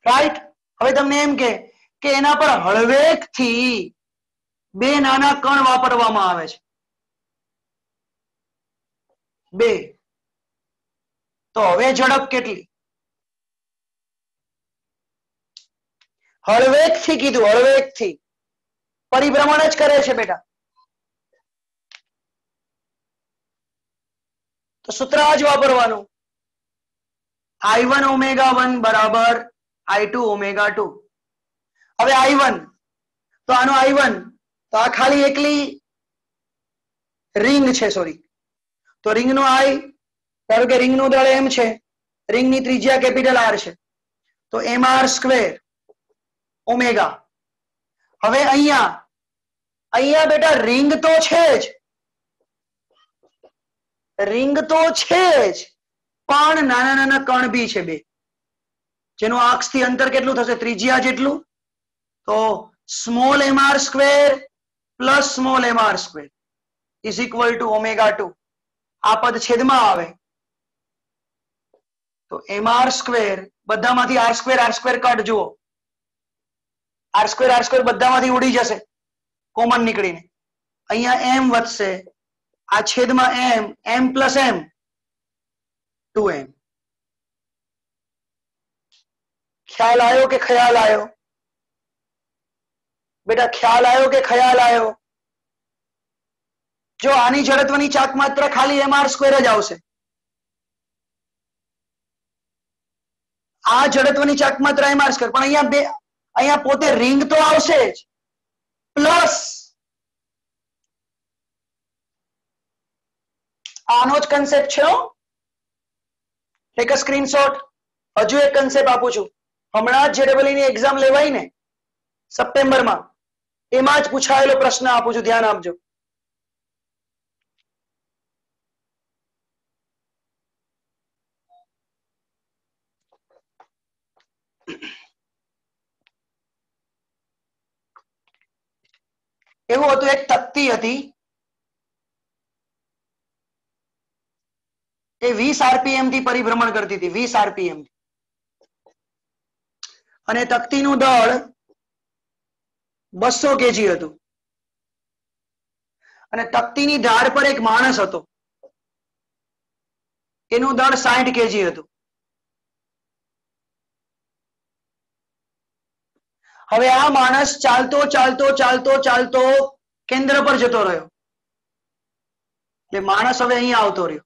રાઈટ? હવે તમને એમ કે એના પર હળવેકથી બે નાના કણ વાપરવામાં આવે છે, બે. તો હવે ઝડપ કેટલી? હળવેકથી કીધું, હળવેકથી. પરિભ્રમણ જ કરે છે બેટા. તો સૂત્ર આ જ વાપરવાનું. I1 ઓમેગા 1 બરાબર I2 ઓમેગા 2. હવે I1 તો આનો I1 તો આ ખાલી એકલી રિંગ છે, સોરી. તો રિંગનો I, ધારો કે રિંગનું દળ m છે, રિંગની ત્રિજ્યા કેપિટલ R છે, તો mr સ્ક્વેર ઓમેગા. હવે અહીંયા બેટા રિંગ તો છે જ, રિંગ તો છે જ, પણ નાના નાના કણ બી છે બે, જેનું અક્ષથી અંતર કેટલું થશે? ત્રિજ્યા જેટલું. તો small mr square plus small mr square is equal to omega 2. આ પદ છેદમાં આવે તો mr સ્ક્વેર બધામાંથી r સ્ક્વેર કટ જુઓ, r સ્ક્વેર બધામાંથી ઉડી જશે કોમન નીકળીને. અહીંયા m વધશે, આ છેદમાં m પ્લસ m 2m. ખ્યાલ આવ્યો કે ખ્યાલ આવ્યો? બેટા ખ્યાલ આવ્યો કે ખ્યાલ આવ્યો? જો આની જડત્વની ચાક માત્ર ખાલી mr સ્ક્વેર જ આવશે. આ જડત્વની ચાક માત્ર mr સ્ક્વેર, પણ અહીંયા પોતે રિંગ તો આવશે જ, પ્લસ આનો જ કન્સેપ્ટ છે. એક સ્ક્રીનશોટ. હજુ એક કન્સેપ્ટ આપું છું. હમણાં જ JEE ની એક્ઝામ લેવાય ને સપ્ટેમ્બરમાં, એમાં જ પૂછાયેલો પ્રશ્ન આપું છું, ધ્યાન આપજો. એવું હતું, એક તકતી હતી, એ 20 RPM થી પરિભ્રમણ કરતી હતી, 20 RPM. અને તકતીનું દળ 200 kg હતું, અને તકતીની ધાર પર એક માણસ હતો, એનું દળ 60 kg હતું. હવે આ માણસ ચાલતો ચાલતો ચાલતો ચાલતો કેન્દ્ર પર જતો રહ્યો, એટલે માણસ હવે અહીંયા આવતો રહ્યો.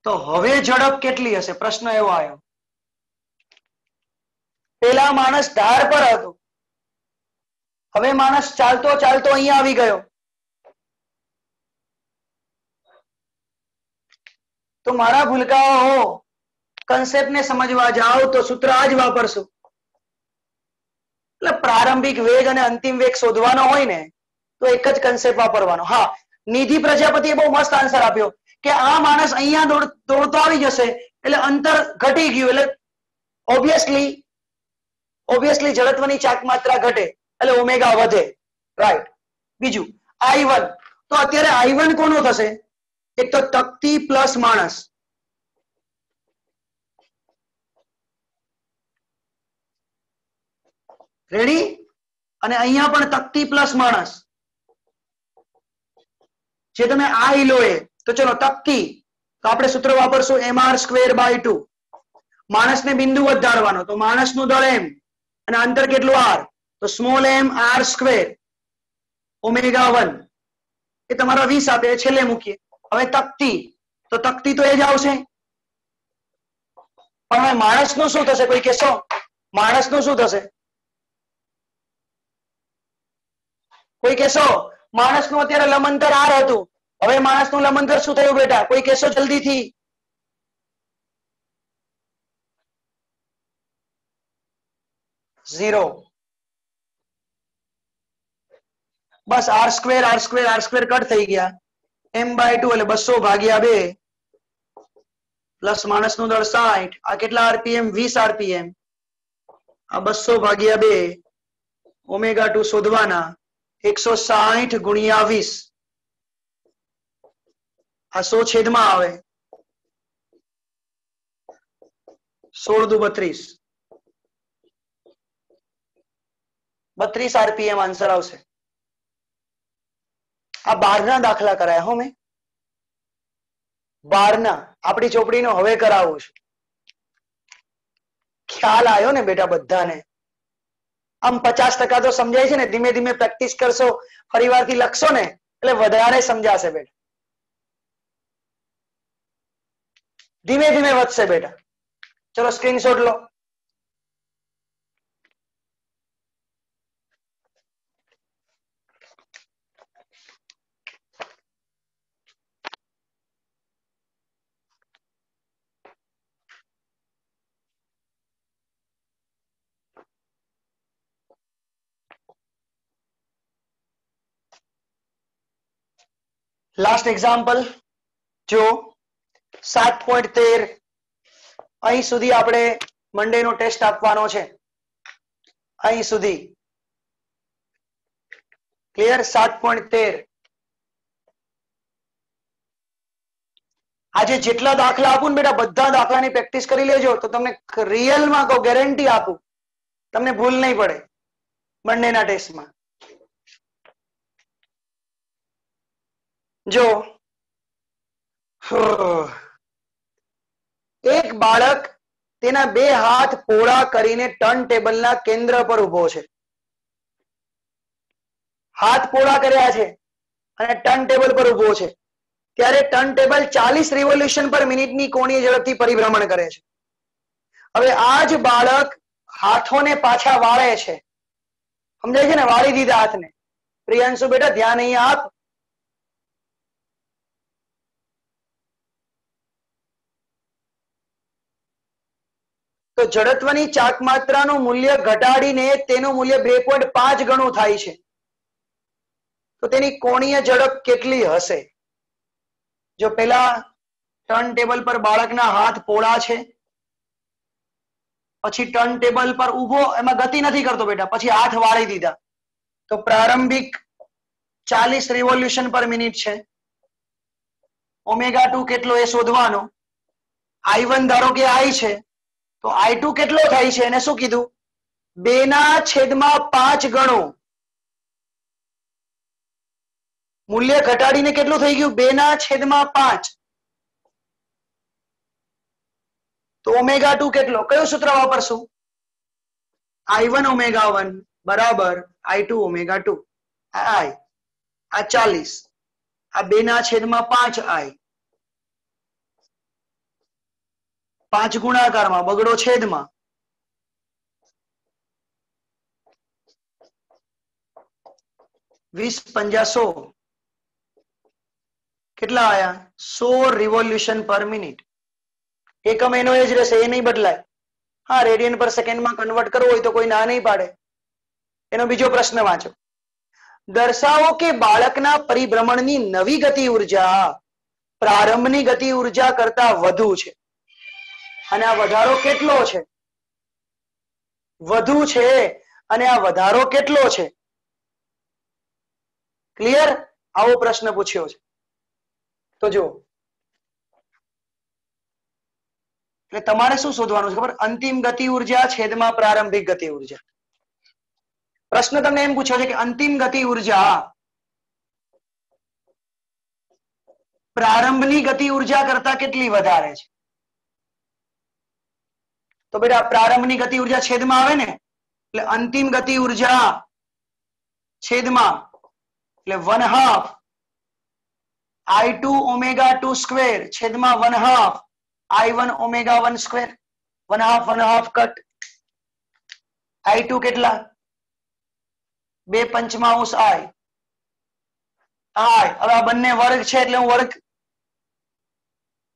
તો હવે ઝડપ કેટલી હશે? પ્રશ્ન એવો આવ્યો. પેલા માણસ ધાર પર હતો, હવે માણસ ચાલતો ચાલતો અહીંયા આવી ગયો. તો મારા ભૂલકાઓ, કન્સેપ્ટ ને સમજવા જાઓ તો સૂત્ર આ જ વાપરશું. એટલે પ્રારંભિક વેગ અને અંતિમ વેગ શોધવાનો હોય ને તો એક જ કન્સેપ્ટ વાપરવાનો. હા, નિધિ પ્રજાપતિએ બહુ મસ્ત આન્સર આપ્યો કે આ માણસ અહીંયા દોડતો આવી જશે એટલે અંતર ઘટી ગયું, એટલે ઓબ્વિયસલી જડત્વની ચાક માત્રા ઘટે એટલે ઓમેગા વધે, રાઈટ? બીજું I1, તો અત્યારે I1 કોનો થશે? એક તો તકતી પ્લસ માણસ, રેડી? અને અહીંયા પણ તકતી પ્લસ માણસ. જે તમે I લો એ, તો ચલો તકતી, તો આપણે સૂત્ર વાપરશું mr સ્ક્વેર બાય 2. માણસને બિંદુ વધારવાનો, તો માણસનું દળ m, અને અંતર કેટલું r, તો small m r square omega 1 એ તમારા 20 આપે છેલ્લે મૂકીએ. હવે તકતી, તો તકતી તો એ જ આવશે. પણ હવે માણસનું શું થશે, કોઈ કહેશો? માણસનું શું થશે? કોઈ કહેશો? માણસનું અત્યારે લંબાંતર r હતું, હવે માણસનું લંબાંતર શું થયું બેટા? કોઈ કહેશો જલ્દીથી? ઝીરો. બસ r સ્ક્વેર કટ થઈ ગયા. m/2 એટલે 200 ભાગ્યા 2 પ્લસ માણસનું દળ 60. આ કેટલા rpm? 20 rpm. આ 200 ભાગ્યા 2 ઓમેગા 2 શોધવાના. 160 ગુણ્યા 20. આ 100 છેદમાં આવે. 16 દુ 32. 32 rpm આન્સર આવશે. આ 12 ના દાખલા કરાયા હો મેં. 12 ના આપણી ચોપડીનો હવે કરાવું છું. ખ્યાલ આવ્યો ને બેટા બધાને? આમ 50% તો સમજાય છે ને. ધીમે ધીમે પ્રેક્ટિસ કરશો, ફરીવારથી લખશો ને એટલે વધારે સમજાશે બેટા. ધીમે ધીમે વધશે બેટા. ચલો સ્ક્રીનશોટ લો. લાસ્ટ એક્ઝામ્પલ જો 7.13. અહીં સુધી આપણે મંડે નો ટેસ્ટ આપવાનો છે. અહીં સુધી ક્લિયર? 7.13. આજે જેટલા દાખલા આપું ને બેટા બધા દાખલાની પ્રેક્ટિસ કરી લેજો તો તમને રિયલમાં કહું, ગેરંટી આપું, તમને ભૂલ નહીં પડે મંડેના ટેસ્ટમાં. જો એક બાળક તેના 2 હાથ પહોળા કરીને ટર્ન ટેબલના કેન્દ્ર પર ઉભો છે. હાથ પહોળા કર્યા છે અને ટર્ન ટેબલ પર ઉભો છે. ત્યારે ટર્ન ટેબલ 40 રિવોલ્યુશન પર મિનિટની કોણીય ઝડપથી પરિભ્રમણ કરે છે. હવે આ જ બાળક હાથોને પાછા વાળે છે. સમજાય છે ને? વાળી દીધા હાથને. પ્રિયાંશુ બેટા ધ્યાન અહીં આપ. તો જડત્વની ચાકમાત્રાનું મૂલ્ય ઘટાડીને તેનું મૂલ્ય 2.5 ગણું થાય છે. તો તેની કોણીય ઝડપ કેટલી હશે? જો પેલા ટર્ન ટેબલ પર બાળકના હાથ પોળા છે, પછી ટર્ન ટેબલ પર ઊભો, એમાં ગતિ નથી કરતો બેટા, પછી હાથ વાળી દીધા, તો પ્રારંભિક 40 રિવોલ્યુશન પર મિનિટ છે. ઓમેગા 2 કેટલો એ શોધવાનો. I1 ધારો કે I છે, તો I2 કેટલો થાય છે? એને શું કીધું? 2/5 ગણું. મૂલ્ય ઘટાડીને કેટલું થઈ ગયું? 2/5. તો ઓમેગા 2 કેટલો? કયું સૂત્ર વાપરશું? I1 ઓમેગા 1 બરાબર I2 ઓમેગા 2. આ 40, આ 2/5 I. 5 ગુણાકારમાં, બગડો છેદમાં. 20 × 100 કેટલા આયા? 100 રિવોલ્યુશન પર મિનિટ. એકમ એનો એ જ રહેશે, એ નહીં બદલાય. હા, રેડિયન પર સેકન્ડમાં કન્વર્ટ કરવું હોય તો કોઈ ના નહીં પાડે. એનો બીજો પ્રશ્ન વાંચો. દર્શાવો કે બાળકના પરિભ્રમણની નવી ગતિ ઉર્જા પ્રારંભની ગતિ ઉર્જા કરતા વધુ છે. અને આ વધારો કેટલો છે? વધુ છે. અને આ વધારો કેટલો છે? ક્લિયર? આવો પ્રશ્ન પૂછ્યો છે. તો જો એટલે તમારે શું શોધવાનું છે ખબર? અંતિમ ગતિ ઉર્જા છેદમાં પ્રારંભિક ગતિ ઉર્જા. પ્રશ્ન તમને એમ પૂછ્યો છે કે અંતિમ ગતિ ઉર્જા પ્રારંભની ગતિ ઉર્જા કરતા કેટલી વધારે છે? તો બેટા પ્રારંભની ગતિ ઉર્જા છેદમાં આવે ને, એટલે અંતિમ ગતિ ઉર્જા છેદમાં એટલે 1/2 I2 ઓમેગા 2 સ્ક્વેર છેદમાં 1/2 I1 omega 1 square 1/2 cut I2 કેટલા 2 પંચમાંશ I હવે આ બંને વર્ગ છે એટલે હું વર્ગ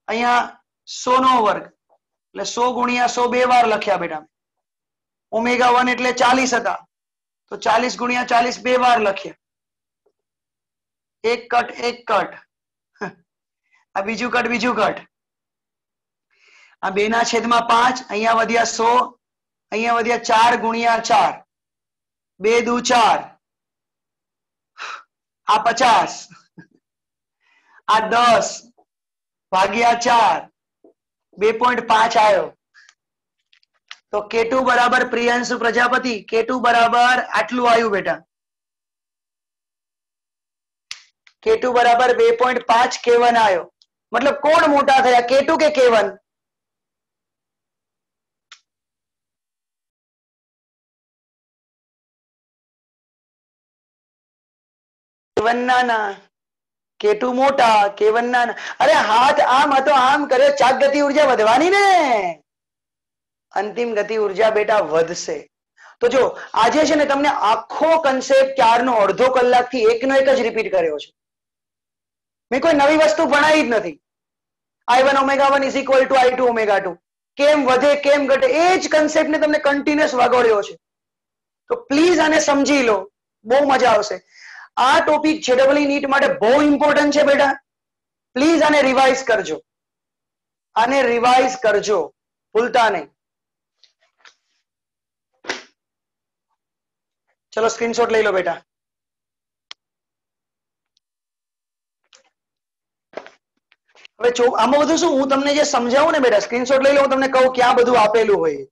અહીંયા 100 નો વર્ગ એટલે 100 ગુણ્યા 100 બે વાર લખ્યા બેટા ઓમેગા 1 એટલે 40 હતા તો 40 ગુણ્યા 40 બે વાર લખ્યા એક કટ આ બીજું કટ આ 2 ના છેદમાં 5 અહીંયા વધ્યા 100 અહીંયા વધ્યા 4 ગુણ્યા 4 2 દુ 4 આ 50 આ 10 ભાગ્યા 4 2.5 આવ્યો તો K2 બરાબર પ્રિयांशु પ્રજાપતિ K2 બરાબર આટલું આવ્યું બેટા K2 બરાબર 2.5 K1 આવ્યો मतलब કોણ મોટા થયા K2 કે K1 K1 નાના K2 મોટા K1 નાના અરે હાથ આમ હતો આમ કર્યો ચાક ગતિ ઉર્જા વધવાની ને અંતિમ ગતિ ઉર્જા બેટા વધશે તો જો આજે છે ને તમને આખો કન્સેપ્ટ ક્યારનો અડધો કલાકથી એકનો એક જ રિપીટ કર્યો છે મેં કોઈ નવી વસ્તુ ભણાવી જ નથી I1 omega 1 is equal two I2 omega 2 કેમ વધે કેમ ઘટે એ જ કન્સેપ્ટ ને તમને કન્ટિન્યુઅસ વાગોળ્યો છે તો પ્લીઝ આને સમજી લો બહુ મજા આવશે આ ટોપિક જેડબલઈ નીટ માટે બહુ ઇમ્પોર્ટન્ટ છે બેટા પ્લીઝ આને રિવાઇઝ કરજો ભૂલતા નહીં ચલો સ્ક્રીનશોટ લઈ લો બેટા હવે આમાં બધું શું હું તમને જે સમજાવું ને બેટા સ્ક્રીનશોટ લઈ લો હું તમને કહું ક્યાં બધું આપેલું હોય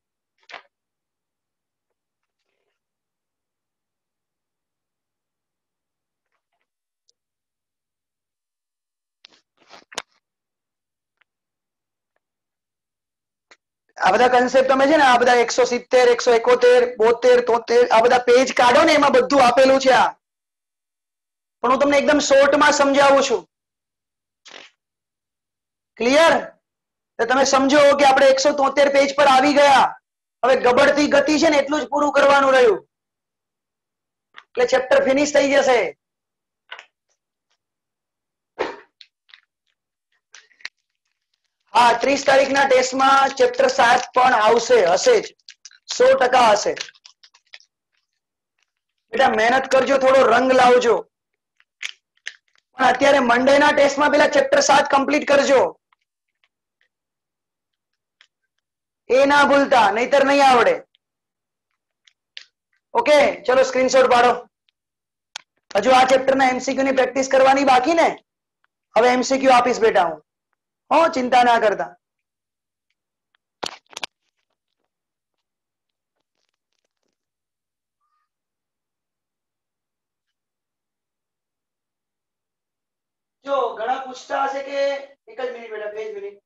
આ બધા કન્સેપ્ટ તમે છે ને આ બધા 170 171 72 73 આ બધા પેજ કાઢો ને એમાં બધું આપેલું છે આ પણ હું તમને એકદમ શોર્ટમાં સમજાવું છું ક્લિયર તો તમે સમજો કે આપણે 173 પેજ પર આવી ગયા હવે ગબડતી ગતિ છે ને એટલું જ પૂરું કરવાનું રહ્યું એટલે ચેપ્ટર ફિનિશ થઈ જશે હા 30 તારીખના ટેસ્ટમાં ચેપ્ટર 7 પણ આવશે હશે જ 100% હશે બેટા મહેનત કરજો થોડો રંગ લાવજો પણ અત્યારે મંડેના ટેસ્ટમાં પેલા ચેપ્ટર 7 કમ્પ્લીટ કરજો એ ના ભૂલતા નહીતર નહીં આવડે ઓકે ચલો સ્ક્રીનશોટ પાડો હજુ આ ચેપ્ટરના એમસીક્યુ ની પ્રેક્ટિસ કરવાની બાકી ને હવે એમસીક્યુ આપીશ બેટા હું હો ચિંતા ના કરતા જો ઘણા પૂછતા હશે કે એક જ મિનિટ બેટા 2 મિનિટ